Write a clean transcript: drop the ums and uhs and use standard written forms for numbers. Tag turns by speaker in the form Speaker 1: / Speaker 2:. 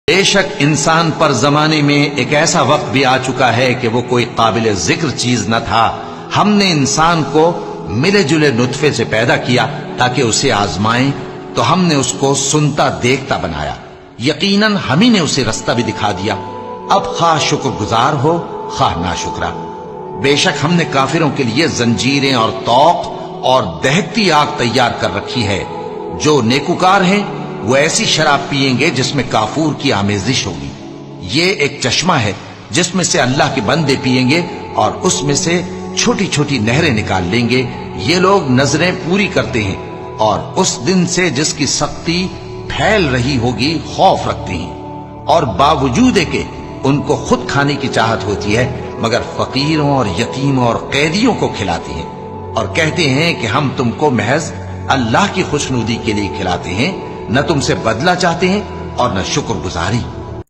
Speaker 1: بے شک انسان پر زمانے میں ایک ایسا وقت بھی آ چکا ہے کہ وہ کوئی قابل ذکر چیز نہ تھا. ہم نے انسان کو ملے جلے نطفے سے پیدا کیا تاکہ اسے آزمائیں، تو ہم نے اس کو سنتا دیکھتا بنایا. یقیناً ہم ہی نے اسے رستہ بھی دکھا دیا. اب خواہ شکر گزار ہو خواہ ناشکرا. بے شک ہم نے کافروں کے لیے زنجیریں اور طوق اور دہکتی آگ تیار کر رکھی ہے. جو نیکوکار ہیں وہ ایسی شراب پیئیں گے جس میں کافور کی آمیزش ہوگی. یہ ایک چشمہ ہے جس میں سے اللہ کے بندے پیئیں گے اور اس میں سے چھوٹی چھوٹی نہریں نکال لیں گے. یہ لوگ نظریں پوری کرتے ہیں اور اس دن سے جس کی سختی پھیل رہی ہوگی خوف رکھتے ہیں، اور باوجود کہ ان کو خود کھانے کی چاہت ہوتی ہے مگر فقیروں اور یتیموں اور قیدیوں کو کھلاتے ہیں، اور کہتے ہیں کہ ہم تم کو محض اللہ کی خوشنودی کے لیے کھلاتے ہیں، نہ تم سے بدلہ چاہتے ہیں اور نہ شکر گزاری.